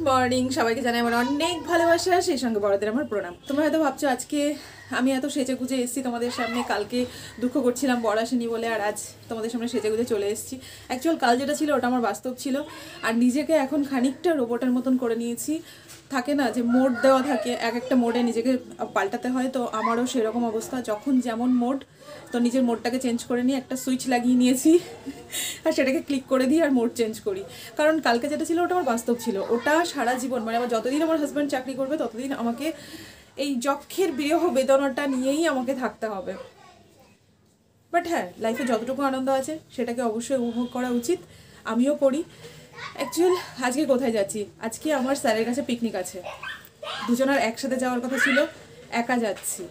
Morning সবাইকে জানাই আমার অনেক ভালোবাসা, সেই সঙ্গে বড়দের আমার প্রণাম। তোমরা হয়তো ভাবছো আজকে আমি এত সেজে গুজে এসেছি তোমাদের সামনে, কালকে দুঃখ করছিলাম বড় আসেনি বলে, আর আজ তোমাদের সামনে সেজে গুজে চলে এসেছি। অ্যাকচুয়াল কাল যেটা ছিল ওটা আমার বাস্তব ছিল, আর নিজেকে এখন খানিকটা রোবটের মতন করে নিয়েছি। থাকে না যে মোড দেওয়া থাকে, এক একটা মোডে নিজেকে পাল্টাতে হয়, তো আমারও সেরকম অবস্থা। যখন যেমন মোড, তো নিজের মোডটাকে চেঞ্জ করে নিয়ে একটা সুইচ লাগিয়ে নিয়েছি আর সেটাকে ক্লিক করে দিই আর মোড চেঞ্জ করি। কারণ কালকে যেটা ছিল ওটা আমার বাস্তব ছিল, ওটা সারা জীবন মানে আমার যতদিন আমার হাজব্যান্ড চাকরি করবে ততদিন আমাকে এই যক্ষের বিরহ বেদনাটা নিয়েই আমাকে থাকতে হবে। বাট হ্যাঁ, লাইফে যতটুকু আনন্দ আছে সেটাকে অবশ্যই উপভোগ করা উচিত, আমিও করি। অ্যাকচুয়াল আজকে কোথায় যাচ্ছি? আজকে আমার স্যারের কাছে পিকনিক আছে, দুজনের একসাথে যাওয়ার কথা ছিল, একা যাচ্ছি।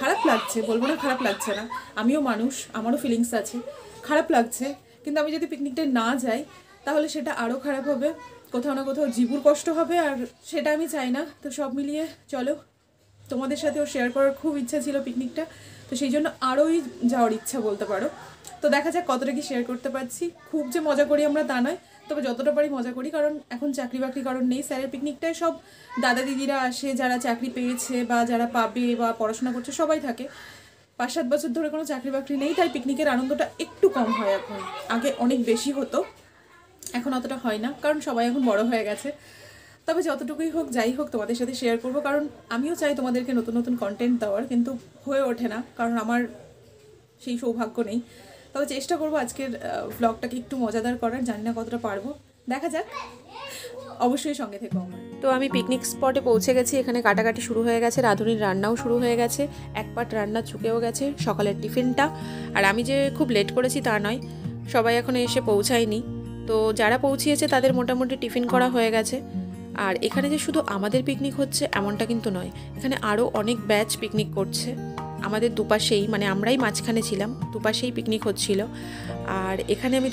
খারাপ লাগছে, বলবো না খারাপ লাগছে না, আমিও মানুষ, আমারও ফিলিংস আছে, খারাপ লাগছে। কিন্তু আমি যদি পিকনিকটায় না যাই তাহলে সেটা আরও খারাপ হবে, কোথাও না কোথাও জিবুর কষ্ট হবে, আর সেটা আমি চাই না। তো সব মিলিয়ে চলো, তোমাদের সাথেও শেয়ার করার খুব ইচ্ছা ছিল পিকনিকটা, তো সেই জন্য আরোই যাওয়ার ইচ্ছা বলতে পারো। তো দেখা যাক কতটা কি শেয়ার করতে পারছি। খুব যে মজা করি আমরা তা নয়, তবে যতটা পারি মজা করি, কারণ এখন চাকরি বাকরি কারণ নেই। স্যারের পিকনিকটায় সব দাদা দিদিরা আসে, যারা চাকরি পেয়েছে বা যারা পাবে বা পড়াশোনা করছে সবাই থাকে। 5-7 বছর ধরে কোনো চাকরি বাকরি নেই, তাই পিকনিকের আনন্দটা একটু কম হয় এখন। আগে অনেক বেশি হতো, এখন অতটা হয় না, কারণ সবাই এখন বড় হয়ে গেছে। তবে যতটুকুই হোক যাই হোক তোমাদের সাথে শেয়ার করব, কারণ আমিও চাই তোমাদেরকে নতুন নতুন কন্টেন্ট দেওয়ার, কিন্তু হয়ে ওঠে না, কারণ আমার সেই সৌভাগ্য নেই। তবে চেষ্টা করবো আজকের ভ্লগটাকে একটু মজাদার করার, জানি না কতটা পারবো, দেখা যাক। অবশ্যই সঙ্গে থেকো আমার। তো আমি পিকনিক স্পটে পৌঁছে গেছি, এখানে কাটাকাটি শুরু হয়ে গেছে, রাঁধুনির রান্নাও শুরু হয়ে গেছে, এক পাট রান্না চুকেও গেছে, সকালের টিফিনটা। আর আমি যে খুব লেট করেছি তা নয়, সবাই এখনো এসে পৌঁছায়নি, তো যারা পৌঁছিয়েছে তাদের মোটামুটি টিফিন করা হয়ে গেছে। আর এখানে যে শুধু আমাদের পিকনিক হচ্ছে এমনটা কিন্তু নয়, এখানে আরও অনেক ব্যাচ পিকনিক করছে। আমাদের দুপাশেই, মানে আমরাই মাঝখানে ছিলাম, দুপাশেই পিকনিক হচ্ছিল। আর এখানে আমি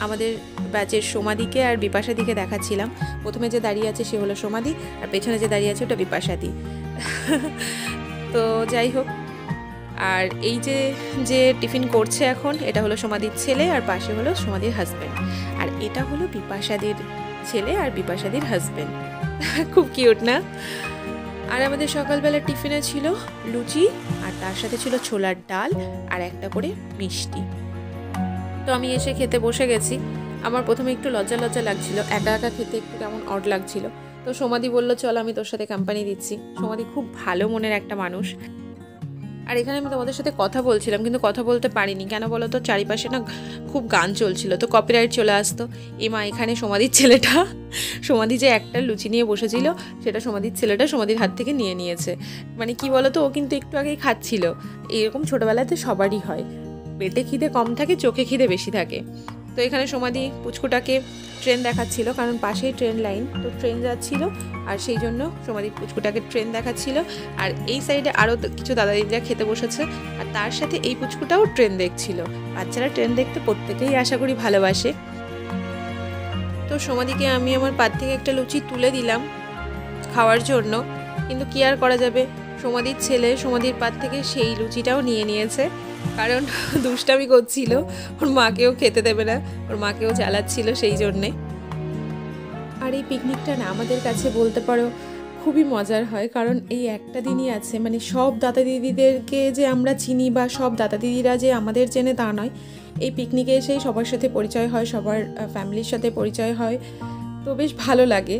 আমাদের ব্যাচের সোমাদিকে আর বিপাশাদিকে দেখাচ্ছিলাম। প্রথমে যে দাঁড়িয়ে আছে সে হলো সোমাদি, আর পেছনে যে দাঁড়িয়ে আছে ওটা বিপাশাদি। তো যাই হোক, আর এই যে টিফিন করছে এখন, এটা হলো সোমাদির ছেলে, আর পাশে হলো সোমাদির হাজব্যান্ড, আর এটা হলো বিপাশাদির ছেলে আর বিপাশাদির হাজব্যান্ড। খুব কিউট না? আর আমাদের সকালবেলার টিফিনে ছিল লুচি, আর তার সাথে ছিল ছোলার ডাল আর একটা করে মিষ্টি। তো আমি এসে খেতে বসে গেছি। আমার প্রথমে একটু লজ্জা লজ্জা লাগছিল, একা একা খেতে একটু কেমন অড লাগছিল। তো সোমাদি বললো চল আমি তোর সাথে কোম্পানি দিচ্ছি। সোমাদি খুব ভালো মনের একটা মানুষ। আর এখানে আমি তোমাদের সাথে কথা বলছিলাম, কিন্তু কথা বলতে পারিনি, কেন বলো তো, চারিপাশে না খুব গান চলছিল, তো কপিরাইট চলে আসতো। এমা এখানে সোমাদির ছেলেটা, সোমাদি যে একটা লুচি নিয়ে বসেছিল সেটা সোমাদির ছেলেটা সোমাদির হাত থেকে নিয়ে নিয়েছে। মানে কি বলো তো, ও কিন্তু একটু আগেই খাচ্ছিল। এরকম ছোটোবেলাতে সবারই হয়, পেটে খিদে কম থাকে, চোখে খিদে বেশি থাকে। তো এখানে সোমাদি পুচকুটাকে ট্রেন দেখাচ্ছিল, কারণ পাশেই ট্রেন লাইন, তো ট্রেন যাচ্ছিল, আর সেই জন্য সোমাদি পুচকুটাকে ট্রেন দেখাচ্ছিল। আর এই সাইডে আরও কিছু দাদা দিদিরা খেতে বসেছে, আর তার সাথে এই পুচকুটাও ট্রেন দেখছিল। বাচ্চারা ট্রেন দেখতে প্রত্যেকেই আশা করি ভালোবাসে। তো সোমাদিকে আমি আমার পাত থেকে একটা লুচি তুলে দিলাম খাওয়ার জন্য, কিন্তু কি আর করা যাবে, সোমাদির ছেলে সোমাদির পাত থেকে সেই লুচিটাও নিয়ে নিয়েছে, কারণ দুষ্টামি করছিল, ওর মাকেও খেতে দেবে না, ওর মাকেও জ্বালাচ্ছিল সেই জন্যে। আর এই পিকনিকটা না আমাদের কাছে বলতে পারো খুবই মজার হয়, কারণ এই একটা দিনই আছে, মানে সব দাদা দিদিদেরকে যে আমরা চিনি বা সব দাদা দিদিরা যে আমাদের চেনে তা নয়। এই পিকনিকে এসেই সবার সাথে পরিচয় হয়, সবার ফ্যামিলির সাথে পরিচয় হয়, তো বেশ ভালো লাগে।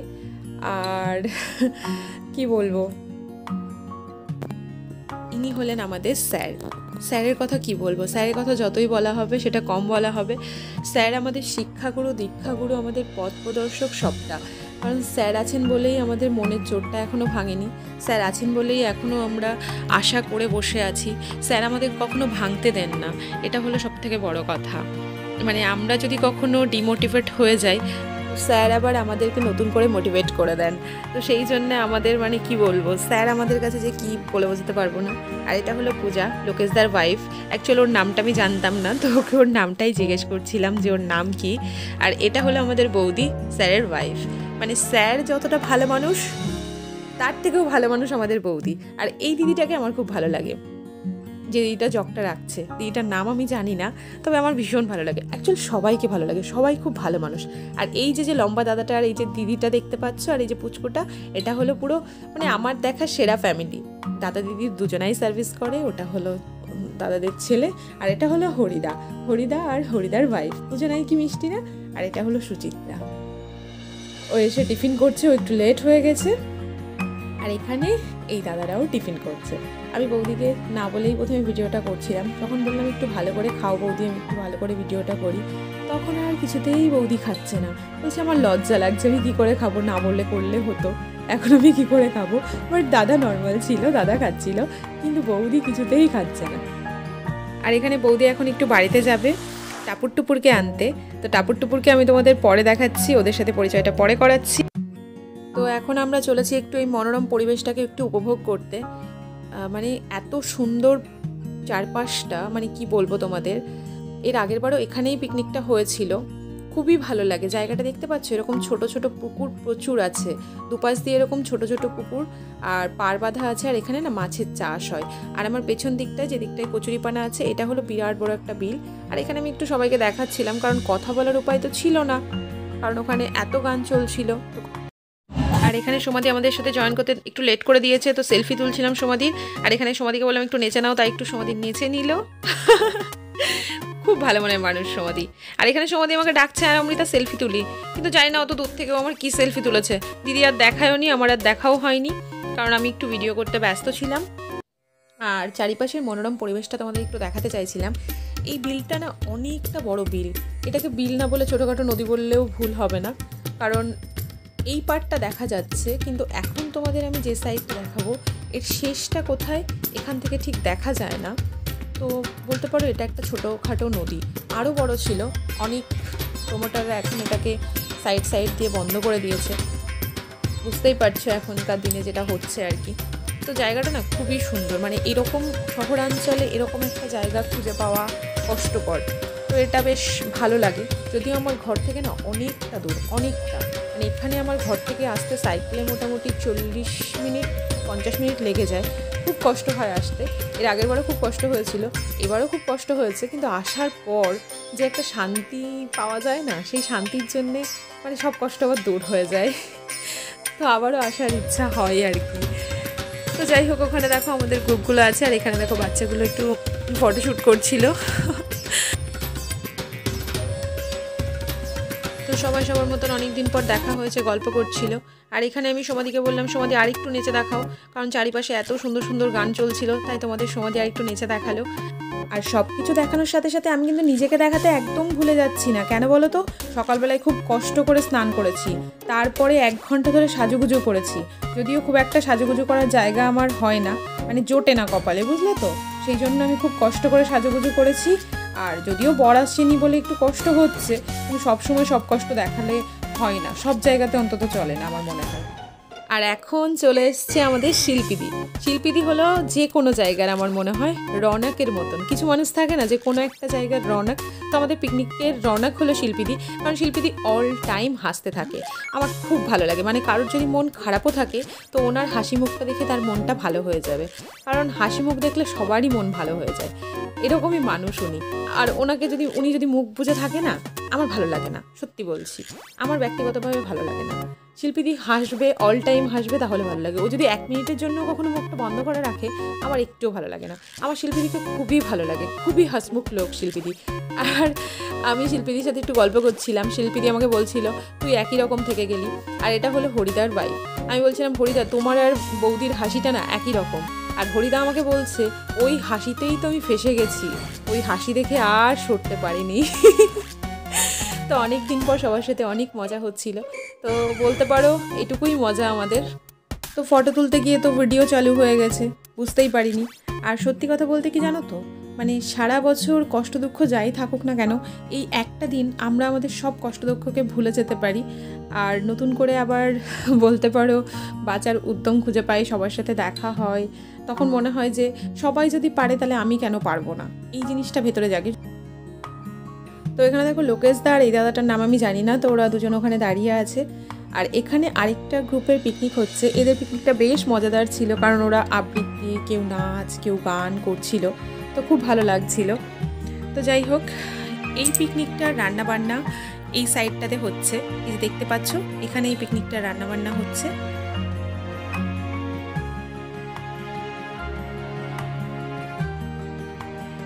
আর কি বলবো, ইনি হলেন আমাদের স্যার। স্যারের কথা কি বলবো, স্যারের কথা যতই বলা হবে সেটা কম বলা হবে। স্যার আমাদের শিক্ষাগুরু, দীক্ষাগুরু, আমাদের পথ প্রদর্শক সবটা। কারণ স্যার আছেন বলেই আমাদের মনের জোরটা এখনও ভাঙেনি, স্যার আছেন বলেই এখনও আমরা আশা করে বসে আছি। স্যার আমাদের কখনো ভাঙতে দেন না, এটা হলো সবথেকে বড় কথা। মানে আমরা যদি কখনো ডিমোটিভেট হয়ে যাই, স্যার আবার আমাদেরকে নতুন করে মোটিভেট করে দেন। তো সেই জন্য আমাদের মানে কি বলবো, স্যার আমাদের কাছে যে কি বলে বোঝাতে পারবো না। আর এটা হলো পূজা, লোকেশদার ওয়াইফ। অ্যাকচুয়ালি ওর নামটা আমি জানতাম না, তো ওকে ওর নামটাই জিজ্ঞেস করছিলাম যে ওর নাম কি। আর এটা হলো আমাদের বৌদি, স্যারের ওয়াইফ। মানে স্যার যতটা ভালো মানুষ, তার থেকেও ভালো মানুষ আমাদের বৌদি। আর এই দিদিটাকে আমার খুব ভালো লাগে। যে দিদিটা জগটা রাখছে, দিদিটার নাম আমি জানি না, তবে আমার ভীষণ ভালো লাগে। অ্যাকচুয়ালি সবাইকে ভালো লাগে, সবাই খুব ভালো মানুষ। আর এই যে লম্বা দাদাটা আর এই যে দিদিটা দেখতে পাচ্ছ আর এই যে পুচকুটা, এটা হলো পুরো মানে আমার দেখা সেরা ফ্যামিলি। দাদা দিদি দুজনাই সার্ভিস করে, ওটা হলো দাদাদের ছেলে, আর এটা হলো হরিদা আর হরিদার ওয়াইফ, দুজনাই কি মিষ্টি না। আর এটা হলো সুচিত্রা, ও এসে টিফিন করছে, ও একটু লেট হয়ে গেছে। আর এখানে এই দাদারাও টিফিন করছে। আমি বৌদিকে না বলেই প্রথমে ভিডিওটা করছিলাম, তখন বললাম একটু ভালো করে খাও বৌদি, আমি একটু ভালো করে ভিডিওটা করি। তখন আর কিছুতেই বৌদি খাচ্ছে না, বলছে আমার লজ্জা লাগছে, আমি কী করে খাবো, না বললে করলে হতো, এখন আমি কী করে খাবো। বাট দাদা নর্মাল ছিল, দাদা খাচ্ছিল, কিন্তু বৌদি কিছুতেই খাচ্ছে না। আর এখানে বৌদি এখন একটু বাড়িতে যাবে টাপুর টুপুরকে আনতে, তো টাপুর টুপুরকে আমি তোমাদের পরে দেখাচ্ছি, ওদের সাথে পরিচয়টা পরে করাচ্ছি। তো এখন আমরা চলেছি একটু এই মনোরম পরিবেশটাকে একটু উপভোগ করতে। মানে এত সুন্দর চারপাশটা, মানে কি বলবো তোমাদের। এর আগের বারও এখানেই পিকনিকটা হয়েছিল, খুবই ভালো লাগে জায়গাটা। দেখতে পাচ্ছ এরকম ছোট ছোট পুকুর প্রচুর আছে, দুপাশ দিয়ে এরকম ছোট ছোট পুকুর আর পার বাঁধা আছে, আর এখানে না মাছের চাষ হয়। আর আমার পেছন দিকটায় যে দিকটায় কচুরিপানা আছে, এটা হলো বিরাট বড় একটা বিল। আর এখানে আমি একটু সবাইকে দেখাচ্ছিলাম, কারণ কথা বলার উপায় তো ছিল না, কারণ ওখানে এত গান চলছিল। আর এখানে সমাধি আমাদের সাথে জয়েন করতে একটু লেট করে দিয়েছে, তো সেলফি তুলছিলাম সমাধির। আর এখানে সমাধিকে বললাম একটু নেচে নাও, তাই একটু সমাধি নেচে নিল। খুব ভালো মনের মানুষ সমাধি। আর এখানে সমাধি আমাকে ডাকছে আর আমি তার সেলফি তুলি, কিন্তু জানি না অত দূর থেকেও আমার কি সেলফি তুলেছে। দিদি আর দেখায়ও নি, আমার আর দেখাও হয়নি, কারণ আমি একটু ভিডিও করতে ব্যস্ত ছিলাম। আর চারিপাশের মনোরম পরিবেশটা তোমাদের একটু দেখাতে চাইছিলাম। এই বিলটা না অনেকটা বড় বিল, এটাকে বিল না বলে ছোটোখাটো নদী বললেও ভুল হবে না, কারণ এই পার্টটা দেখা যাচ্ছে, কিন্তু এখন তোমাদের আমি যে সাইডটা দেখাবো এর শেষটা কোথায় এখান থেকে ঠিক দেখা যায় না। তো বলতে পারো এটা একটা ছোটোখাটো নদী, আরও বড় ছিল। অনেক প্রমোটাররা এখন এটাকে সাইড দিয়ে বন্ধ করে দিয়েছে, বুঝতেই পারছো এখনকার দিনে যেটা হচ্ছে আর কি। তো জায়গাটা না খুবই সুন্দর, মানে এরকম শহরাঞ্চলে এরকম একটা জায়গা খুঁজে পাওয়া কষ্টকর। তো এটা বেশ ভালো লাগে, যদিও আমার ঘর থেকে না অনেকটা দূর, অনেকটা, মানে এখানে আমার ঘর থেকে আসতে সাইকেলে মোটামুটি 40-50 মিনিট লেগে যায়। খুব কষ্ট হয় আসতে, এর আগের বারও খুব কষ্ট হয়েছিল, এবারও খুব কষ্ট হয়েছে, কিন্তু আসার পর যে একটা শান্তি পাওয়া যায় না, সেই শান্তির জন্যে মানে সব কষ্ট আবার দূর হয়ে যায়। তো আবারও আসার ইচ্ছা হয় আর কি। তো যাই হোক, ওখানে দেখো আমাদের গ্রুপগুলো আছে, আর এখানে দেখো বাচ্চাগুলো একটু ফটোশ্যুট করছিল। তো সবাই সবার মতন অনেক দিন পর দেখা হয়েছে, গল্প করছিল। আর এখানে আমি সমাধিকে বললাম সমাধি আর একটু নেচে দেখাও, কারণ চারিপাশে এত সুন্দর সুন্দর গান চলছিল, তাই তোমাদের সমাধি আর একটু নেচে দেখালো। আর সব কিছু দেখানোর সাথে সাথে আমি কিন্তু নিজেকে দেখাতে একদম ভুলে যাচ্ছি না। কেন বলো তো, সকালবেলায় খুব কষ্ট করে স্নান করেছি, তারপরে 1 ঘন্টা ধরে সাজুগুজু করেছি। যদিও খুব একটা সাজুগুজু করার জায়গা আমার হয় না, মানে জোটে না কপালে, বুঝলে তো, সেই জন্য আমি খুব কষ্ট করে সাজুগুজু করেছি। আর যদিও বর আসছেনি বলে একটু কষ্ট হচ্ছে, কিন্তু সবসময় সব কষ্ট দেখালে হয় না, সব জায়গাতে অন্তত চলে না আমার মনে হয়। আর এখন চলে এসছে আমাদের শিল্পীদি। শিল্পীদি হলো যে কোনো জায়গার আমার মনে হয় রৌনকের মতন। কিছু মানুষ থাকে না যে কোনো একটা জায়গার রৌনক, তো আমাদের পিকনিকের রৌনক হলো শিল্পীদি, কারণ শিল্পীদি অল টাইম হাসতে থাকে। আমার খুব ভালো লাগে, মানে কারোর যদি মন খারাপও থাকে তো ওনার হাসি মুখটা দেখে তার মনটা ভালো হয়ে যাবে, কারণ হাসি মুখ দেখলে সবারই মন ভালো হয়ে যায়, এরকমই মানুষ উনি। আর উনি যদি মুখ বুজে থাকে না, আমার ভালো লাগে না, সত্যি বলছি, আমার ব্যক্তিগতভাবে ভালো লাগে না। শিল্পীদি হাসবে, অল টাইম হাসবে, তাহলে ভালো লাগে। ও যদি 1 মিনিটের জন্য কখনো মুখটা বন্ধ করে রাখে, আমার একটুও ভালো লাগে না। আমার শিল্পীদিকে খুবই ভালো লাগে, খুবই হাসমুখ লোক শিল্পীদি। আর আমি শিল্পীদির সাথে একটু গল্প করছিলাম, শিল্পীদি আমাকে বলছিল তুই একই রকম থেকে গেলি। আর এটা হলো হরিদার ওয়াইফ। আমি বলছিলাম হরিদা তোমার আর বৌদির হাসিটা না একই রকম। আর হরিদা আমাকে বলছে ওই হাসিতেই তো আমি ফেসে গেছি, ওই হাসি দেখে আর সরতে পারিনি। তো অনেক দিন পর সবার সাথে অনেক মজা হচ্ছিল, তো বলতে পারো এটুকুই মজা আমাদের। তো ফটো তুলতে গিয়ে তো ভিডিও চালু হয়ে গেছে, বুঝতেই পারিনি। আর সত্যি কথা বলতে কি জানো তো, মানে সারা বছর কষ্ট দুঃখ যাই থাকুক না কেন, এই একটা দিন আমরা আমাদের সব কষ্ট দুঃখকে ভুলে যেতে পারি, আর নতুন করে আবার বলতে পারো বাঁচার উদ্যম খুঁজে পাই, সবার সাথে দেখা হয়, তখন মনে হয় যে সবাই যদি পারে তাহলে আমি কেন পারবো না, এই জিনিসটা ভেতরে জাগে। তো এখানে দেখো লোকেশ দা আর এই দাদাটার নাম আমি জানি না, তো ওরা দুজন ওখানে দাঁড়িয়ে আছে। আর এখানে আরেকটা গ্রুপের পিকনিক হচ্ছে, এদের পিকনিকটা বেশ মজাদার ছিল, কারণ ওরা আবৃত্তি, কেউ নাচ, কেউ গান করছিল। তো খুব ভালো লাগছিল। তো যাই হোক, এই পিকনিকটার রান্নাবান্না এই সাইডটাতে হচ্ছে, এই যে দেখতে পাচ্ছ এখানে এই পিকনিকটার রান্নাবান্না হচ্ছে।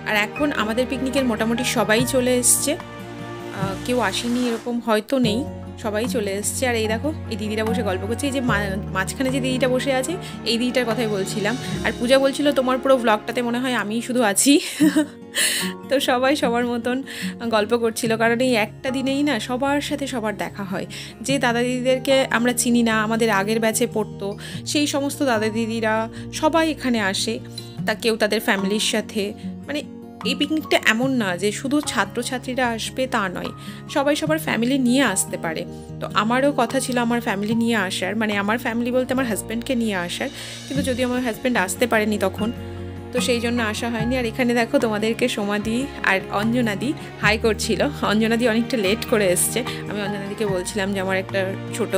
আর এখন আমাদের পিকনিকের মোটামুটি সবাই চলে এসছে, কেউ আসেনি এরকম হয়তো নেই, সবাই চলে এসছে। আর এই দেখো এই দিদিরা বসে গল্প করছে, এই যে মাঝখানে যে দিদিটা বসে আছে এই দিদিটার কথাই বলছিলাম। আর পূজা বলছিল তোমার পুরো ব্লগটাতে মনে হয় আমিই শুধু আছি। তো সবাই সবার মতন গল্প করছিল, কারণ এই একটা দিনেই না সবার সাথে সবার দেখা হয়। যে দাদা দিদিদেরকে আমরা চিনি না, আমাদের আগের ব্যাচে পড়তো, সেই সমস্ত দাদা দিদিরা সবাই এখানে আসে, তা কেউ তাদের ফ্যামিলির সাথে। মানে এই পিকনিকটা এমন না যে শুধু ছাত্রছাত্রীরা আসবে তা নয়, সবাই সবার ফ্যামিলি নিয়ে আসতে পারে। তো আমারও কথা ছিল আমার ফ্যামিলি নিয়ে আসার, মানে আমার ফ্যামিলি বলতে আমার হাজব্যান্ডকে নিয়ে আসার, কিন্তু যদিও আমার হাজব্যান্ড আসতে পারেনি তখন, তো সেই জন্য আসা হয়নি। আর এখানে দেখো তোমাদেরকে সোমাদি আর অঞ্জনাদি হাই করছিল। অঞ্জনাদি অনেকটা লেট করে এসছে, আমি অঞ্জনাদিকে বলছিলাম যে আমার একটা ছোট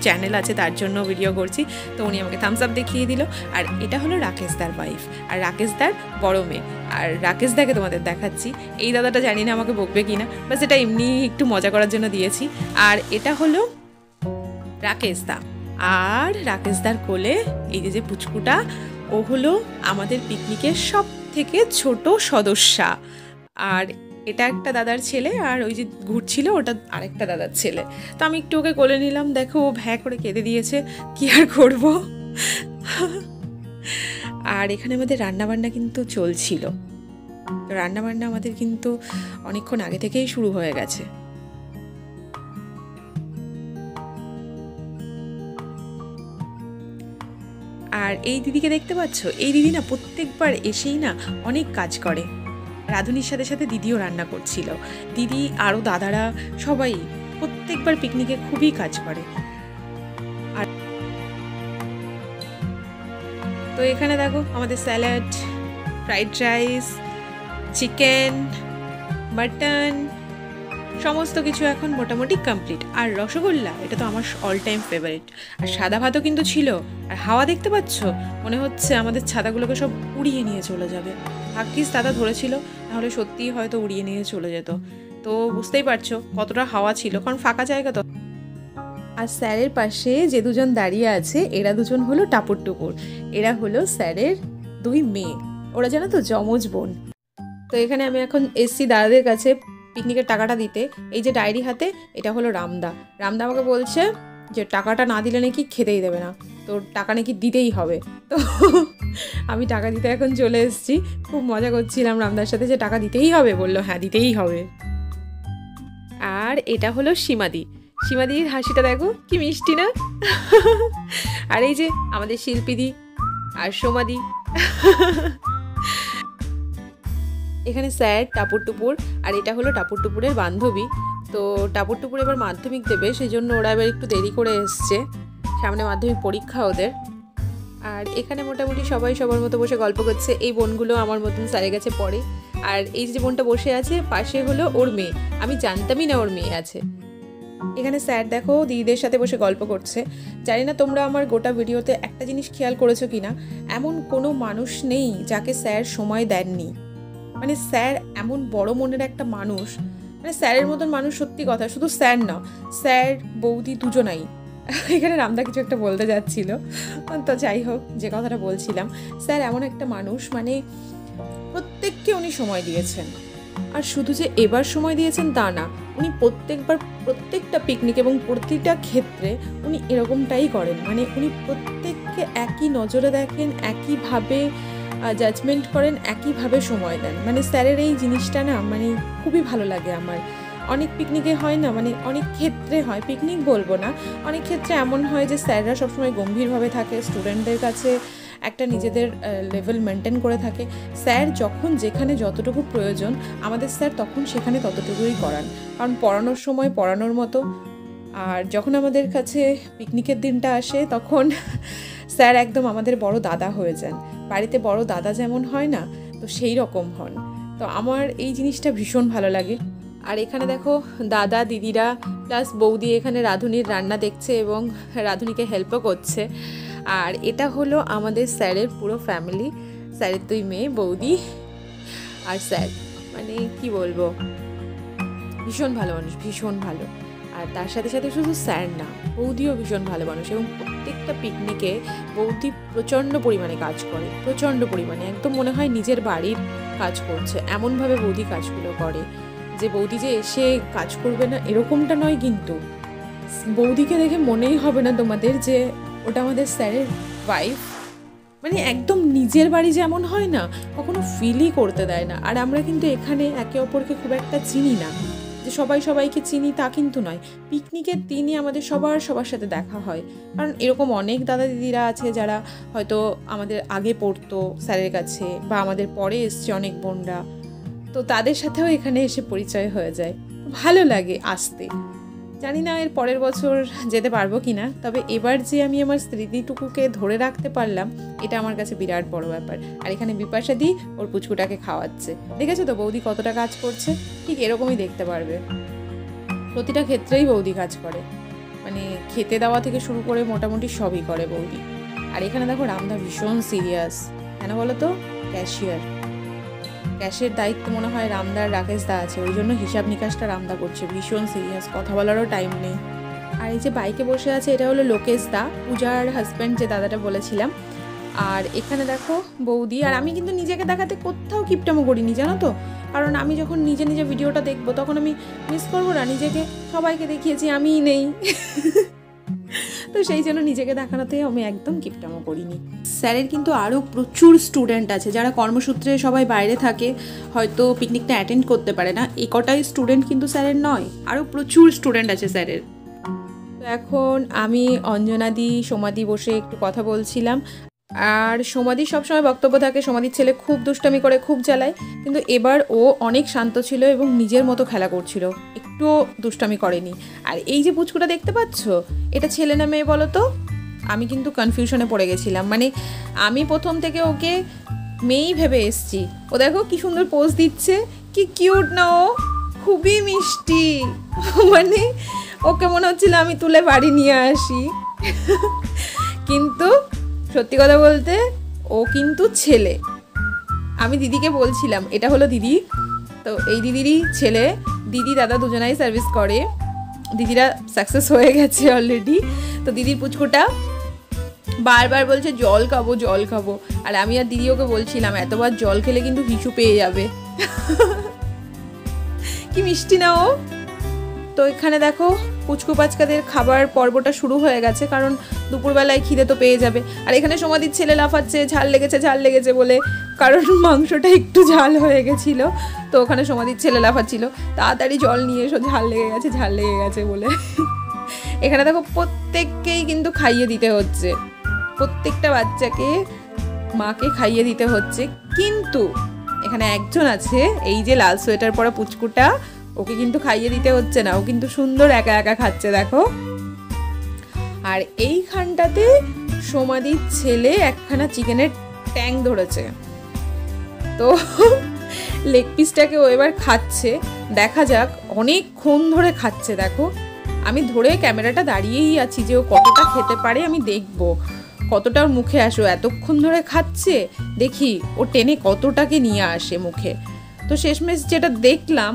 চ্যানেল আছে তার জন্য ভিডিও করছি, তো উনি আমাকে থামস আপ দেখিয়ে দিল। আর এটা হলো রাকেশদার ওয়াইফ, আর রাকেশদার বড় মেয়ে। আর রাকেশদাকে তোমাদের দেখাচ্ছি, এই দাদাটা জানি না আমাকে বকবে কিনা, বাস এটা এমনি একটু মজা করার জন্য দিয়েছি। আর এটা হলো রাকেশদা, আর রাকেশদার কোলে এই যে পুচকুটা, ও হলো আমাদের পিকনিকের সব থেকে ছোট সদস্যা। আর এটা একটা দাদার ছেলে, আর ওই যে ঘুরছিল ওটা আরেকটা দাদার ছেলে। তো আমি একটু ওকে কোলে নিলাম, দেখো ও ভ্যা করে কেঁদে দিয়েছে, কি আর করব। আর এখানে আমাদের রান্নাবান্না কিন্তু চলছিল, রান্নাবান্না আমাদের কিন্তু অনেকক্ষণ আগে থেকেই শুরু হয়ে গেছে। আর এই দিদিকে দেখতে পাচ্ছ, এই দিদি না প্রত্যেকবার এসেই না অনেক কাজ করে। রাধুনির সাথে সাথে দিদিও রান্না করছিল, দিদি আরও দাদারা সবাই প্রত্যেকবার পিকনিকে খুবই কাজ করে। আর তো এখানে দেখো আমাদের salad, fried rice, chicken, mutton সমস্ত কিছু এখন মোটামুটি কমপ্লিট। আর রসগোল্লা, এটা তো আমার অল টাইম ফেভারিট। আর সাদা ভাতও কিন্তু ছিল। আর হাওয়া দেখতে পাচ্ছ, মনে হচ্ছে আমাদের ছাতাগুলোকে সব উড়িয়ে নিয়ে চলে যাবে। ভাগ্যিস দাদা ধরেছিল, তাহলে সত্যিই হয়তো উড়িয়ে নিয়ে চলে যেত। তো বুঝতেই পারছো কতটা হাওয়া ছিল, কারণ ফাঁকা জায়গা তো। আর স্যারের পাশে যে দুজন দাঁড়িয়ে আছে, এরা দুজন হলো টাপুর টুপুর, এরা হলো স্যারের দুই মেয়ে, ওরা জানো তো যমজ বোন। তো এখানে আমি এখন এসছি দাদাদের কাছে পিকনিকের টাকাটা দিতে। এই যে ডায়েরি হাতে, এটা হলো রামদা। রামদা আমাকে বলছে যে টাকাটা না দিলে নাকি খেতেই দেবে না, তো টাকা নাকি দিতেই হবে। তো আমি টাকা দিতে এখন চলে এসেছি, খুব মজা করছিলাম রামদার সাথে যে টাকা দিতেই হবে, বললো হ্যাঁ দিতেই হবে। আর এটা হলো সীমাদি, সীমাদির হাসিটা দেখো কি মিষ্টি না। আর এই যে আমাদের শিল্পীদি আর সোমাদি। এখানে স্যার, টাপুর টুপুর, আর এটা হলো টাপুর টুপুরের বান্ধবী। তো টাপুর টুপুর এবার মাধ্যমিক দেবে, সেই জন্য ওরা এবার একটু দেরি করে এসছে, সামনে মাধ্যমিক পরীক্ষা ওদের। আর এখানে মোটামুটি সবাই সবার মতো বসে গল্প করছে। এই বোনগুলো আমার মতন স্যারের কাছে পড়ে। আর এই যে বোনটা বসে আছে পাশে হলো ওর মেয়ে, আমি জানতামই না ওর মেয়ে আছে। এখানে স্যার দেখো দিদিদের সাথে বসে গল্প করছে। জানি না তোমরা আমার গোটা ভিডিওতে একটা জিনিস খেয়াল করেছো কিনা, এমন কোনো মানুষ নেই যাকে স্যার সময় দেননি। মানে স্যার এমন বড় মনের একটা মানুষ, মানে স্যারের মতন মানুষ, সত্যি কথা। শুধু স্যার না, স্যার বৌদি দুজনাই। এখানে রামদা কিছু একটা বলতে যাচ্ছিল, তো যাই হোক, যে কথাটা বলছিলাম, স্যার এমন একটা মানুষ, মানে প্রত্যেককে উনি সময় দিয়েছেন। আর শুধু যে এবার সময় দিয়েছেন তা না, উনি প্রত্যেকবার প্রত্যেকটা পিকনিক এবং প্রতিটা ক্ষেত্রে উনি এরকমটাই করেন। মানে উনি প্রত্যেককে একই নজরে দেখেন, একইভাবে জাজমেন্ট করেন, একইভাবে সময় দেন। মানে স্যারের এই জিনিসটা না মানে খুবই ভালো লাগে আমার। অনেক পিকনিকে হয় না, মানে অনেক ক্ষেত্রে হয়, পিকনিক বলবো না, অনেক ক্ষেত্রে এমন হয় যে স্যাররা সবসময় গম্ভীরভাবে থাকে, স্টুডেন্টদের কাছে একটা নিজেদের লেভেল মেনটেন করে থাকে। স্যার যখন যেখানে যতটুকু প্রয়োজন, আমাদের স্যার তখন সেখানে ততটুকুই করান, কারণ পড়ানোর সময় পড়ানোর মতো। আর যখন আমাদের কাছে পিকনিকের দিনটা আসে, তখন স্যার একদম আমাদের বড় দাদা হয়ে যান। বাড়িতে বড় দাদা যেমন হয় না, তো সেই রকম হন। তো আমার এই জিনিসটা ভীষণ ভালো লাগে। আর এখানে দেখো দাদা দিদিরা প্লাস বৌদি এখানে রাঁধুনির রান্না দেখছে এবং রাঁধুনিকে হেল্পও করছে। আর এটা হলো আমাদের স্যারের পুরো ফ্যামিলি, স্যারের দুই মেয়ে, বৌদি আর স্যার মানে কি বলবো, ভীষণ ভালো মানুষ, ভীষণ ভালো। আর তার সাথে সাথে শুধু স্যার না, বৌদিও ভীষণ ভালো মানুষ এবং প্রত্যেকটা পিকনিকে বৌদি প্রচণ্ড পরিমাণে কাজ করে, প্রচণ্ড পরিমাণে, একদম মনে হয় নিজের বাড়ির কাজ করছে এমনভাবে বৌদি কাজগুলো করে। যে বৌদি যে এসে কাজ করবে না এরকমটা নয়, কিন্তু বৌদিকে দেখে মনেই হবে না তোমাদের যে ওটা আমাদের স্যারের ওয়াইফ। মানে একদম নিজের বাড়ি যেমন হয় না, কখনো ফিলই করতে দেয় না। আর আমরা কিন্তু এখানে একে অপরকে খুব একটা চিনি না, যে সবাই সবাইকে চিনি তা কিন্তু নয়। পিকনিকের দিনই আমাদের সবার সাথে দেখা হয়, কারণ এরকম অনেক দাদা দিদিরা আছে যারা হয়তো আমাদের আগে পড়তো স্যারের কাছে, বা আমাদের পরে এসছে অনেক বোনরা, তো তাদের সাথেও এখানে এসে পরিচয় হয়ে যায়। ভালো লাগে আসতে। জানি না এর পরের বছর যেতে পারবো কি না, তবে এবার যে আমি আমার স্মৃতিটুকুকে ধরে রাখতে পারলাম এটা আমার কাছে বিরাট বড় ব্যাপার। আর এখানে বিপাশা দি ওর পুচকুটাকে খাওয়াচ্ছে, দেখেছো তো বৌদি কতটা কাজ করছে, ঠিক এরকমই দেখতে পারবে। প্রতিটা ক্ষেত্রেই বৌদি কাজ করে, মানে খেতে দেওয়া থেকে শুরু করে মোটামুটি সবই করে বৌদি। আর এখানে দেখো রামদা ভীষণ সিরিয়াস, কেন বলো তো, ক্যাশের দায়িত্ব মনে হয় রামদার রাকেশ দা আছে, ওই জন্য হিসাব নিকাশটা রামদা করছে, ভীষণ সিরিয়াস, কথা বলারও টাইম নেই। আর এই যে বাইকে বসে আছে এটা হলো লোকেশ দা, পূজার হাজব্যান্ড যে দাদাটা বলেছিলাম। আর এখানে দেখো বৌদি। আর আমি কিন্তু নিজেকে দেখাতে কোথাও কিপটামো করিনি জানো তো, কারণ আমি যখন নিজে নিজে ভিডিওটা দেখবো তখন আমি মিস করবো না নিজেকে, সবাইকে দেখিয়েছি আমিই নেই তো সেই জন্য নিজেকে দেখানোতে আমি একদম কিপটামো করিনি। স্যারের কিন্তু আরও প্রচুর স্টুডেন্ট আছে যারা কর্মসূত্রে সবাই বাইরে থাকে, হয়তো পিকনিকটা অ্যাটেন্ড করতে পারে না। এই কটাই স্টুডেন্ট কিন্তু স্যারের নয়, আরও প্রচুর স্টুডেন্ট আছে স্যারের। তো এখন আমি অঞ্জনাদি সোমাদি বসে একটু কথা বলছিলাম। আর সোমাদির সবসময় বক্তব্য থাকে, সোমাদির ছেলে খুব দুষ্টামি করে, খুব জ্বালায়, কিন্তু এবার ও অনেক শান্ত ছিল এবং নিজের মতো খেলা করছিল, একটুও দুষ্টামি করেনি। আর এই যে পুচকুটা দেখতে পাচ্ছ, এটা ছেলে না মেয়ে বলো তো? আমি কিন্তু কনফিউশনে পড়ে গেছিলাম, মানে আমি প্রথম থেকে ওকে মেয়েই ভেবে এসছি। ও দেখো কি সুন্দর পোজ দিচ্ছে, কি কিউট না ও, খুবই মিষ্টি, মানে ওকে মনে হচ্ছিল আমি তুলে বাড়ি নিয়ে আসি কিন্তু সত্যি কথা বলতে ও কিন্তু ছেলে। আমি দিদিকে বলছিলাম এটা হলো দিদি, তো এই দিদিরই ছেলে। দিদি দাদা দুজনাই সার্ভিস করে, দিদিরা সাকসেস হয়ে গেছে অলরেডি। তো দিদির পুচকুটা বারবার বলছে জল খাবো জল খাবো, আর আমি আর দিদি ওকে বলছিলাম এতবার জল খেলে কিন্তু হিসু পেয়ে যাবে কি মিষ্টি না ও। তো এখানে দেখো পুচকু পাচকাদের খাবার পর্বটা শুরু হয়ে গেছে, কারণ দুপুরবেলায় খিদে তো পেয়ে যাবে। আর এখানে সোমাদির ছেলে লাফাচ্ছে ঝাল লেগেছে বলে, কারণ মাংসটা একটু ঝাল হয়ে গেছিলো। তো ওখানে সোমাদির ছেলে লাফাচ্ছিল তাড়াতাড়ি জল নিয়ে এসো, ঝাল লেগে গেছে বলে এখানে দেখো প্রত্যেককেই কিন্তু খাইয়ে দিতে হচ্ছে, প্রত্যেকটা বাচ্চাকে মাকে খাইয়ে দিতে হচ্ছে। কিন্তু এখানে একজন আছে, এই যে লাল সোয়েটার পরা পুচকুটা, ওকে কিন্তু খাইয়ে দিতে হচ্ছে না, ও কিন্তু সুন্দর একা একা খাচ্ছে দেখো। আর এইখানটাতে সোমাদির ছেলে একখানা চিকেনের ট্যাং ধরেছে, তো লেগ পিসটাকে ও এবার খাচ্ছে। দেখা যাক, অনেকক্ষণ ধরে খাচ্ছে দেখো। আমি ধরে ক্যামেরাটা দাঁড়িয়েই আছি যে ও কতটা খেতে পারে, আমি দেখবো কতটা ওর মুখে আসো। এতক্ষণ ধরে খাচ্ছে, দেখি ও টেনে কতটাকে নিয়ে আসে মুখে। তো শেষমেশ যেটা দেখলাম,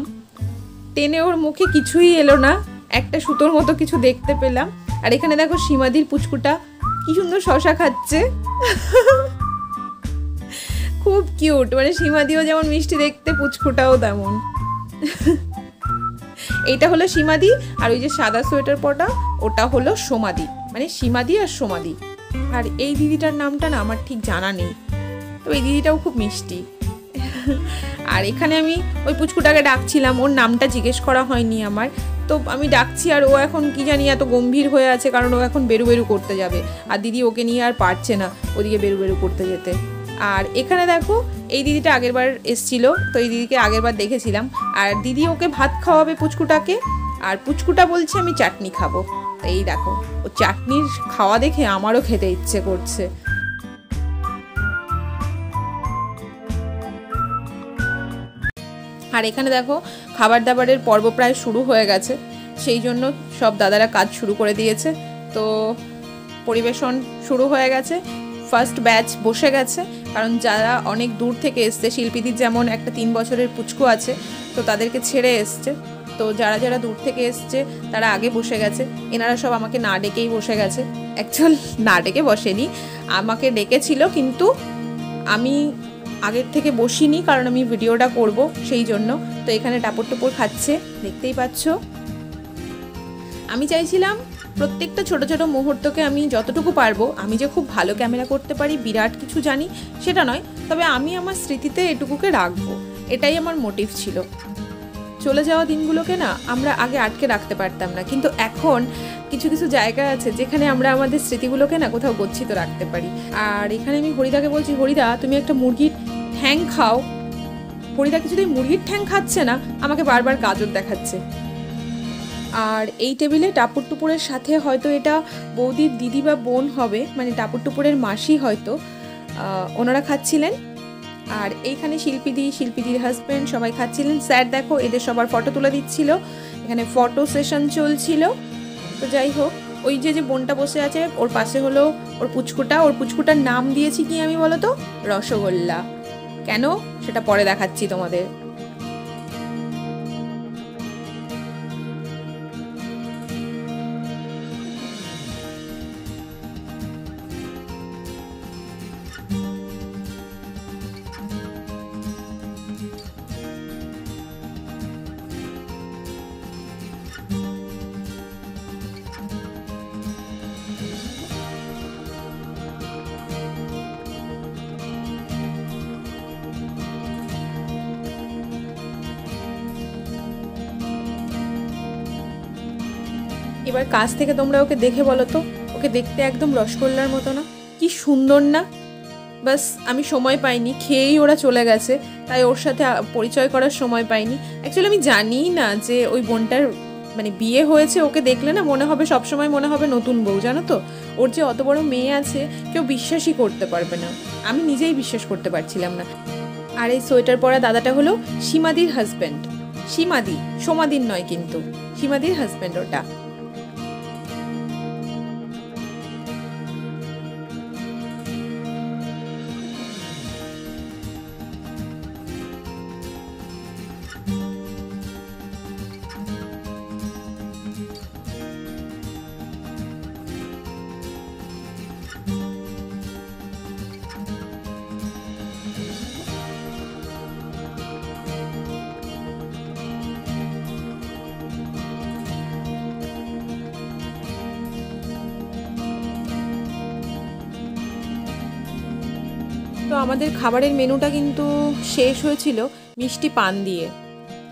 টেনে ওর মুখে কিছুই এলো না, একটা সুতোর মতো কিছু দেখতে পেলাম। আর এখানে দেখো সীমাদির পুচকুটা কি সুন্দর শশা খাচ্ছে খুব কিউট, মানে সীমাদিও যেমন মিষ্টি দেখতে, পুচকুটাও তেমন এইটা হলো সীমাদি, আর ওই যে সাদা সোয়েটার পটা ওটা হলো সোমাদি, মানে সীমাদি আর সোমাদি। আর এই দিদিটার নামটা না আমার ঠিক জানা নেই, তো এই দিদিটাও খুব মিষ্টি আর এখানে আমি ওই পুচকুটাকে ডাকছিলাম, ওর নামটা জিজ্ঞেস করা হয়নি আমার, তো আমি ডাকছি। আর ও এখন কি জানি এত গম্ভীর হয়ে আছে, কারণ ও এখন বেরু করতে যাবে, আর দিদি ওকে নিয়ে আর পারছে না ওদিকে বেরু করতে যেতে। আর এখানে দেখো এই দিদিটা আগেরবার এসছিল, তো এই দিদিকে আগেরবার দেখেছিলাম। আর দিদি ওকে ভাত খাওয়াবে পুচকুটাকে, আর পুচকুটা বলছে আমি চাটনি খাবো। তো এই দেখো ও চাটনির খাওয়া দেখে আমারও খেতে ইচ্ছে করছে। আর এখানে দেখো খাবার দাবারের পর্ব প্রায় শুরু হয়ে গেছে, সেই জন্য সব দাদারা কাজ শুরু করে দিয়েছে। তো পরিবেশন শুরু হয়ে গেছে। ফার্স্ট ব্যাচ বসে গেছে, কারণ যারা অনেক দূর থেকে এসছে, শিল্পীদের যেমন একটা 3 বছরের পুচকু আছে, তো তাদেরকে ছেড়ে এসছে, তো যারা যারা দূর থেকে এসছে তারা আগে বসে গেছে। এনারা সব আমাকে না ডেকেই বসে গেছে, অ্যাকচুয়াল না ডেকে বসেনি, আমাকে ডেকেছিল, কিন্তু আমি আগের থেকে বসিনি, কারণ আমি ভিডিওটা করব সেই জন্য। তো এখানে টাপড় টুপড় খাচ্ছে, দেখতেই পাচ্ছ। আমি চাইছিলাম প্রত্যেকটা ছোট ছোট মুহূর্তকে আমি যতটুকু পারবো, আমি যে খুব ভালো ক্যামেরা করতে পারি, বিরাট কিছু জানি সেটা নয়, তবে আমি আমার স্মৃতিতে এটুকুকে রাখবো, এটাই আমার মোটিভ ছিল। চলে যাওয়া দিনগুলোকে না আমরা আগে আটকে রাখতে পারতাম না, কিন্তু এখন কিছু কিছু জায়গা আছে যেখানে আমরা আমাদের স্মৃতিগুলোকে না কোথাও গচ্ছিত রাখতে পারি। আর এখানে আমি হরিদাকে বলছি, হরিদা তুমি একটা মুরগির ঠ্যাং খাও। হরিদা কিছুতেই মুরগির ঠ্যাং খাচ্ছে না, আমাকে বারবার গাজর দেখাচ্ছে। আর এই টেবিলে টাপুর টুপুরের সাথে হয়তো এটা বৌদির দিদি বা বোন হবে, মানে টাপুর টুপুরের মাসি হয়তো, ওনারা খাচ্ছিলেন। আর এইখানে শিল্পীদির হাজব্যান্ড সবাই খাচ্ছিলেন। স্যার দেখো এদের সবার ফটো তুলে দিচ্ছিল, এখানে ফটো সেশন চলছিল। তো যাই হোক, ওই যে বোনটা বসে আছে ওর পাশে হলো ওর পুচকুটার নাম দিয়েছি কি আমি বলো তো, রসগোল্লা। কেন সেটা পরে দেখাচ্ছি তোমাদের। এবার কাছ থেকে তোমরা ওকে দেখে বলো তো, ওকে দেখতে একদম রসগোল্লার মতো না? কি সুন্দর না? বাস আমি সময় পাইনি, খেয়েই ওরা চলে গেছে, তাই ওর সাথে পরিচয় করার সময় পাইনি। অ্যাকচুয়ালি আমি জানিই না যে ওই বোনটার মানে বিয়ে হয়েছে, ওকে দেখলে না মনে হবে, সবসময় মনে হবে নতুন বউ, জানো তো। ওর যে অত বড় মেয়ে আছে কেউ বিশ্বাসই করতে পারবে না, আমি নিজেই বিশ্বাস করতে পারছিলাম না। আর এই সোয়েটার পরা দাদাটা হলো সীমাদির হাজব্যান্ড। সোমাদির নয় কিন্তু, সীমাদির হাজব্যান্ড ওটা। তো আমাদের খাবারের মেনুটা কিন্তু শেষ হয়েছিল মিষ্টি পান দিয়ে,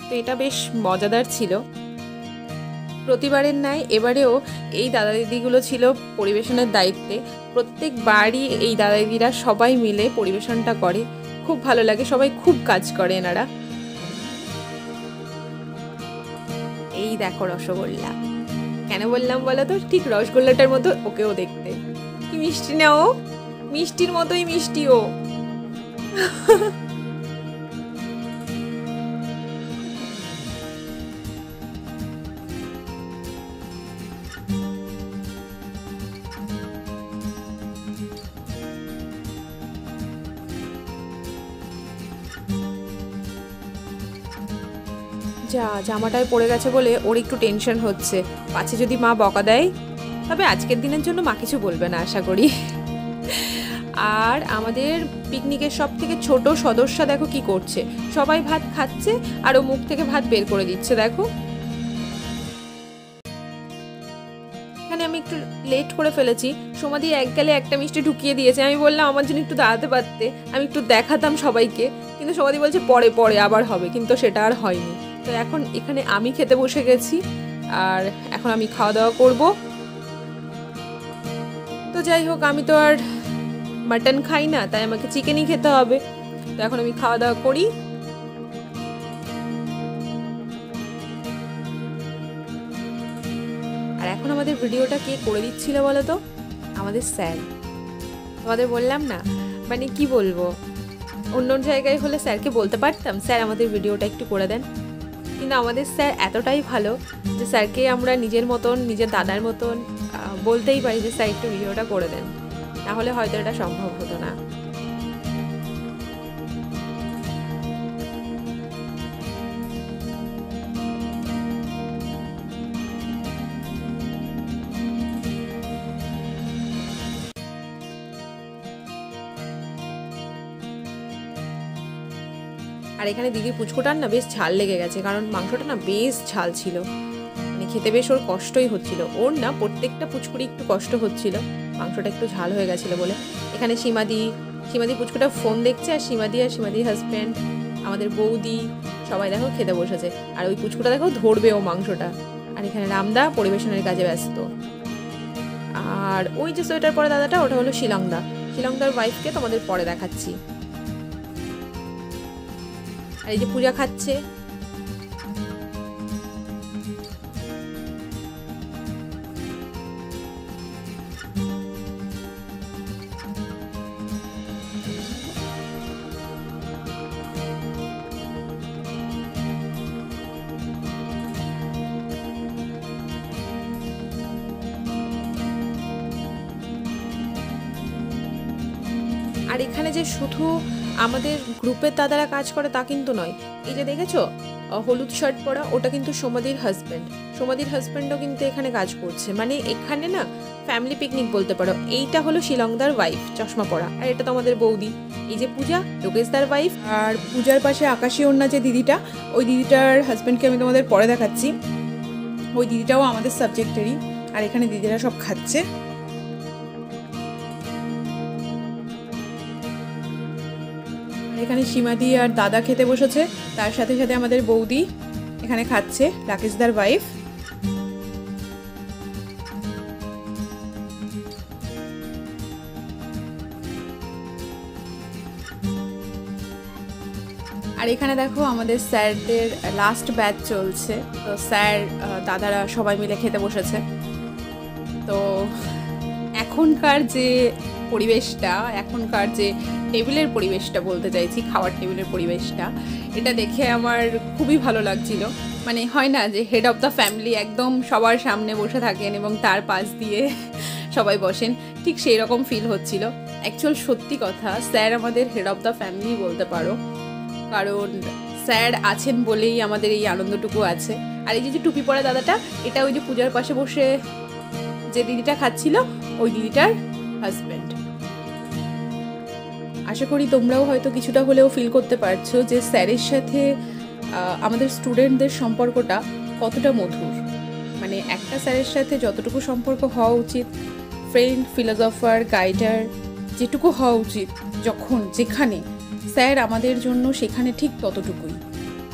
তো এটা বেশ মজাদার ছিল। প্রতিবারের ন্যায় এবারেও এই দাদা দিদিগুলো ছিল পরিবেশনের দায়িত্বে। প্রত্যেকবারই এই দাদা দিদিরা সবাই মিলে পরিবেশনটা করে, খুব ভালো লাগে, সবাই খুব কাজ করে এনারা। এই দেখো রসগোল্লা, কেন বললাম বলো তো, ঠিক রসগোল্লাটার মতো ওকেও দেখতে। কি মিষ্টি না ও, মিষ্টির মতোই মিষ্টি ও। জামাটায় পড়ে গেছে বলে ওর একটু টেনশন হচ্ছে, পাছে যদি মা বকা দেয়। তবে আজকের দিনের জন্য মা কিছু বলবে না আশা করি। আর আমাদের পিকনিকের সব থেকে ছোট সদস্য দেখো কি করছে, সবাই ভাত খাচ্ছে আর ও মুখ থেকে ভাত বের করে দিচ্ছে। দেখো এখানে আমি একটু লেট করে ফেলেছি, সমাধি এক গেলে একটা মিষ্টি ঢুকিয়ে দিয়েছে। আমি বললাম আমার জন্য একটু দাঁড়াতে পারতে, আমি একটু দেখাতাম সবাইকে, কিন্তু সমাধি বলছে পরে পরে আবার হবে, কিন্তু সেটা আর হয়নি। তো এখন এখানে আমি খেতে বসে গেছি, আর এখন আমি খাওয়া দাওয়া করব। তো যাই হোক, আমি তো আর মাটন খাই না, তাই আমাকে চিকেনই খেতে হবে। তো এখন আমি খাওয়া দাওয়া করি। আর এখন আমাদের ভিডিওটা কে করে দিচ্ছিল বলো তো? আমাদের স্যার। তোমাদের বললাম না, মানে কি বলবো, অন্য জায়গায় হলে স্যারকে বলতে পারতাম স্যার আমাদের ভিডিওটা একটু করে দেন, কিন্তু আমাদের স্যার এতটাই ভালো যে স্যারকে আমরা নিজের মতন, নিজের দাদার মতন বলতেই পারি যে স্যার একটু ভিডিওটা করে দেন। নাহলে হয়তো এটা সম্ভব হতো না। আর এখানে দিদির পুচকোটার না বেশ ঝাল লেগে গেছে, কারণ মাংসটা না বেশ ঝাল ছিল, মানে খেতে বেশ ওর কষ্টই হচ্ছিল। ওর না প্রত্যেকটা পুচকুড়ি একটু কষ্ট হচ্ছিল, মাংসটা একটু ঝাল হয়ে গেছিলো বলে। এখানে সীমাদি পুচকুটা ফোন দেখছে, আর সীমাদির হাজব্যান্ড, আমাদের বৌদি সবাই দেখো খেতে বসেছে। আর ওই পুচকুটা দেখো ধরবে ও মাংসটা। আর এখানে রামদা পরিবেশনের কাজে ব্যস্ত। আর ওই যে সোয়েটার পরে দাদাটা, ওটা হলো শিলংদার ওয়াইফকে তোমাদের পরে দেখাচ্ছি। আর এই যে পূজা খাচ্ছে। আর এখানে যে শুধু আমাদের গ্রুপের দাদারা কাজ করে তা কিন্তু নয়। এই যে দেখেছো হলুদ শার্ট পরা, ওটা কিন্তু সোমাদির হাজব্যান্ডও কিন্তু এখানে কাজ করছে। মানে এখানে না ফ্যামিলি পিকনিক বলতে পারো। এইটা হলো শিলংদার ওয়াইফ চশমা পরা, আর এটা তো আমাদের বৌদি। এই যে পূজা যোগেশদার ওয়াইফ। আর পূজার পাশে আকাশী ওড়না যে দিদিটা, ওই দিদিটার হাজব্যান্ডকে আমি তোমাদের পরে দেখাচ্ছি। ওই দিদিটাও আমাদের সাবজেক্টেরই। আর এখানে দিদিরা সব খাচ্ছে। এখানে সীমাদি আর দাদা খেতে বসেছে, তার সাথে সাথে আমাদের বৌদি এখানে খাচ্ছে, রাকেশদার ওয়াইফ। আর এখানে দেখো আমাদের স্যারদের লাস্ট ব্যাচ চলছে, তো স্যার দাদারা সবাই মিলে খেতে বসেছে। তো এখনকার যে পরিবেশটা, এখনকার যে টেবিলের পরিবেশটা বলতে চাইছি, খাওয়ার টেবিলের পরিবেশটা, এটা দেখে আমার খুবই ভালো লাগছিল। মানে হয় না যে হেড অফ দ্য ফ্যামিলি একদম সবার সামনে বসে থাকেন এবং তার পাশ দিয়ে সবাই বসেন, ঠিক সেই রকম ফিল হচ্ছিল। অ্যাকচুয়াল সত্যি কথা, স্যার আমাদের হেড অফ দ্য ফ্যামিলি বলতে পারো, কারণ স্যার আছেন বলেই আমাদের এই আনন্দটুকু আছে। আর এই যে টুপি পরা দাদাটা, এটা ওই যে পূজার পাশে বসে যে দিদিটা খাচ্ছিল, ওই দিদিটার হাজব্যান্ড। আশা করি তোমরাও হয়তো কিছুটা হলেও ফিল করতে পারছো যে স্যারের সাথে আমাদের স্টুডেন্টদের সম্পর্কটা কতটা মধুর। মানে একটা স্যারের সাথে যতটুকু সম্পর্ক হওয়া উচিত, ফ্রেন্ড, ফিলোসফার, গাইডার, যেটুকু হওয়া উচিত যখন যেখানে, স্যার আমাদের জন্য সেখানে ঠিক ততটুকুই।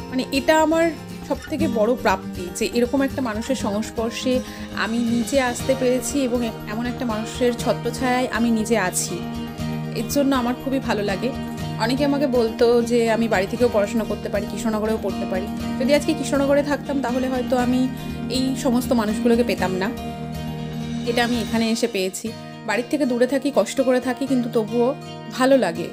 মানে এটা আমার সবথেকে বড় প্রাপ্তি, যে এরকম একটা মানুষের সংস্পর্শে আমি নিজে আসতে পেরেছি এবং এমন একটা মানুষের ছত্রছায়ায় আমি নিজে আছি। এর জন্য আমার খুবই ভালো লাগে। অনেকে আমাকে বলতো যে আমি বাড়ি থেকেও পড়াশোনা করতে পারি, কৃষ্ণনগরেও পড়তে পারি। যদি আজকে কৃষ্ণনগরে থাকতাম তাহলে হয়তো আমি এই সমস্ত মানুষগুলোকে পেতাম না। এটা আমি এখানে এসে পেয়েছি। বাড়ির থেকে দূরে থাকি, কষ্ট করে থাকি, কিন্তু তবুও ভালো লাগে।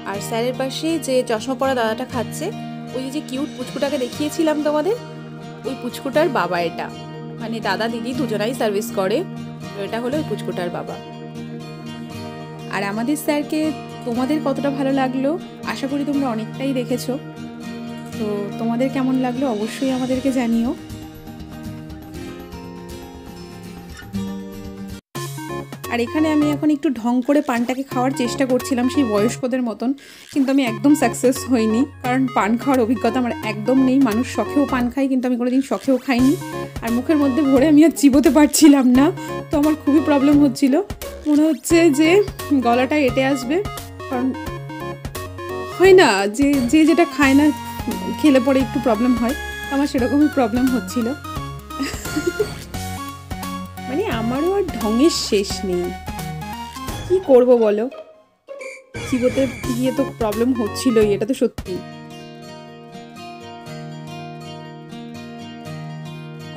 আর স্যারের পাশে যে চশমা পরা দাদাটা খাচ্ছে, ওই যে কিউট পুচকুটাকে দেখিয়েছিলাম তোমাদের, ওই পুচকুটার বাবা এটা। মানে দাদা দিদি দুজনাই সার্ভিস করে, তো এটা হলো ওই পুচকুটার বাবা। আর আমাদের স্যারকে তোমাদের কতটা ভালো লাগলো, আশা করি তোমরা অনেকটাই দেখেছো। তো তোমাদের কেমন লাগলো অবশ্যই আমাদেরকে জানিও। আর এখানে আমি এখন একটু ঢং করে পানটাকে খাওয়ার চেষ্টা করছিলাম সেই বয়স্কদের মতন, কিন্তু আমি একদম সাকসেস হইনি, কারণ পান খাওয়ার অভিজ্ঞতা আমার একদম নেই। মানুষ শখেও পান খায়, কিন্তু আমি কোনোদিন শখেও খাইনি। আর মুখের মধ্যে ভরে আমি আর চিবোতে পারছিলাম না, তো আমার খুবই প্রবলেম হচ্ছিল। মনে হচ্ছে যে গলাটা এঁটে আসবে, কারণ হয় না যে যে যেটা খায় না খেলে পরে একটু প্রবলেম হয়, আমার সেরকমই প্রবলেম হচ্ছিল। মানে আমারও আর ঢঙের শেষ নেই, কি করব বলো, চিবোতে গিয়ে তো প্রবলেম হচ্ছিলই, এটা তো সত্যি।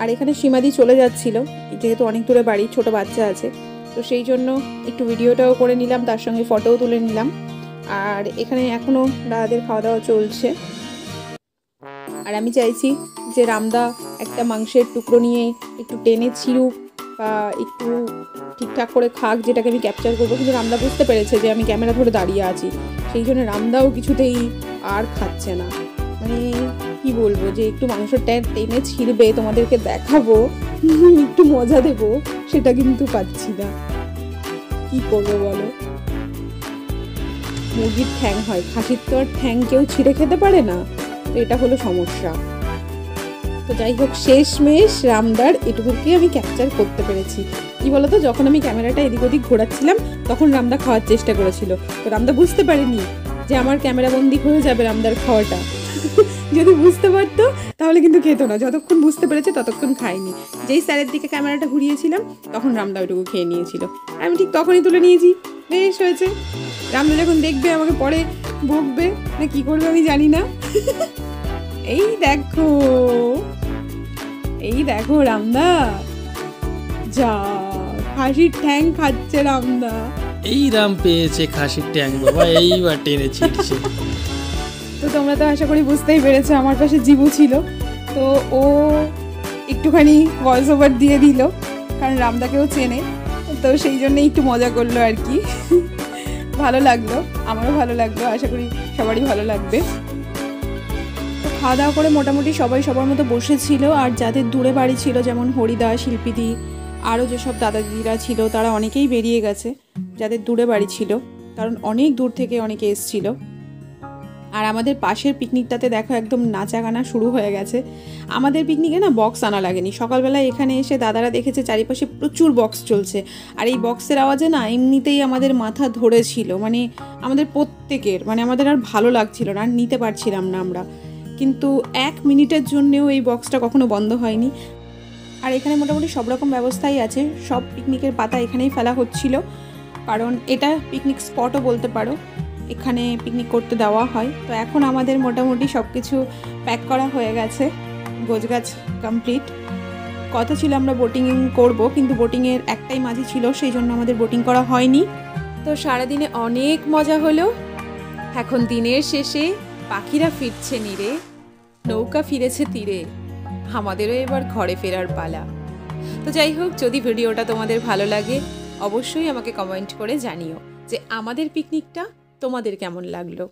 আর এখানে সীমাদি চলে যাচ্ছিল, যেহেতু অনেক দূরে বাড়ি, ছোট বাচ্চা আছে, তো সেই জন্য একটু ভিডিওটাও করে নিলাম, তার সঙ্গে ফটোও তুলে নিলাম। আর এখানে এখনও দাদাদের খাওয়া দাওয়া চলছে। আর আমি চাইছি যে রামদা একটা মাংসের টুকরো নিয়ে একটু টেনে ছিঁড়ুক বা একটু ঠিকঠাক করে খাক, যেটাকে আমি ক্যাপচার করবো। কিন্তু রামদা বুঝতে পেরেছে যে আমি ক্যামেরা ধরে দাঁড়িয়ে আছি, সেই জন্য রামদাও কিছুতেই আর খাচ্ছে না। মানে কি বলবো, যে একটু মাংসটা টেনে ছিঁড়বে, তোমাদেরকে দেখাবো, একটু মজা দেবো, সেটা কিন্তু পাচ্ছি না। কি করবো বলো? মুরগির ঠ্যাং হয়, খাসির তো আর ঠ্যাং কেউ ছিঁড়ে খেতে পারে না, তো এটা হলো সমস্যা। তো যাই হোক, শেষমেশ রামদার এটুকুকে আমি ক্যাপচার করতে পেরেছি। কি বলতো, যখন আমি ক্যামেরাটা এদিক ওদিক ঘোরাচ্ছিলাম তখন রামদা খাওয়ার চেষ্টা করেছিল। তো রামদা বুঝতে পারেনি যে আমার ক্যামেরা বন্দি হয়ে যাবে রামদার খাওয়াটা। যদি বুঝতে পারতো তাহলে কিন্তু খেতো না। যতক্ষণ বুঝতে পেরেছে ততক্ষণ খায়নি। যেই স্যারের দিকে ক্যামেরাটা ঘুরিয়েছিলাম তখন রামদা ওইটুকু খেয়ে নিয়েছিল। আমি ঠিক তখনই তুলে নিয়েছি, বেশ হয়েছে। রামদা যখন দেখবে আমাকে পরে বকবে না কি করবে আমি জানি না। এই দেখো, এই দেখো রামদা, যা খাসির ঠ্যাং খাচ্ছে রামদা। এই রাম পেয়েছে খাসির ট্যাং বাবা, এইবার টেনে ছিটছে। তো তোমরা তো আশা করি বুঝতেই পেরেছো, আমার পাশে জিবু ছিল, তো ও একটুখানি ভয়েস ওভার দিয়ে দিল, কারণ রামদাকেও চেনে, তো সেই জন্যই একটু মজা করলো আর কি। ভালো লাগলো, আমারও ভালো লাগলো, আশা করি সবারই ভালো লাগবে। তো খাওয়া দাওয়া করে মোটামুটি সবাই সবার মতো বসেছিল। আর যাদের দূরে বাড়ি ছিল, যেমন হরিদা, শিল্পীদি, আরও যেসব দাদা দিদিরা ছিল, তারা অনেকেই বেরিয়ে গেছে, যাদের দূরে বাড়ি ছিল, কারণ অনেক দূর থেকে অনেকে এসছিল। আর আমাদের পাশের পিকনিকটাতে দেখো একদম নাচা গানা শুরু হয়ে গেছে। আমাদের পিকনিকে না বক্স আনা লাগেনি। সকালবেলা এখানে এসে দাদারা দেখেছে চারিপাশে প্রচুর বক্স চলছে, আর এই বক্সের আওয়াজে না এমনিতেই আমাদের মাথা ধরেছিল, মানে আমাদের প্রত্যেকের, মানে আমাদের আর ভালো লাগছিল না, আর নিতে পারছিলাম না আমরা। কিন্তু 1 মিনিটের জন্যেও এই বক্সটা কখনো বন্ধ হয়নি। আর এখানে মোটামুটি সব রকম ব্যবস্থাই আছে, সব পিকনিকের পাতা এখানেই ফেলা হচ্ছিল, কারণ এটা পিকনিক স্পটও বলতে পারো, এখানে পিকনিক করতে দেওয়া হয়। তো এখন আমাদের মোটামুটি সব কিছু প্যাক করা হয়ে গেছে, গোছগাছ কমপ্লিট। কথা ছিল আমরা বোটিং করব, কিন্তু বোটিংয়ের একটাই মাঝি ছিল, সেই জন্য আমাদের বোটিং করা হয়নি। তো সারাদিনে অনেক মজা হলো। এখন দিনের শেষে পাখিরা ফিরছে নীরে, নৌকা ফিরেছে তীরে, আমাদেরও এবার ঘরে ফেরার পালা। তো যাই হোক, যদি ভিডিওটা তোমাদের ভালো লাগে অবশ্যই আমাকে কমেন্ট করে জানিও যে আমাদের পিকনিকটা তোমাদের কেমন লাগলো।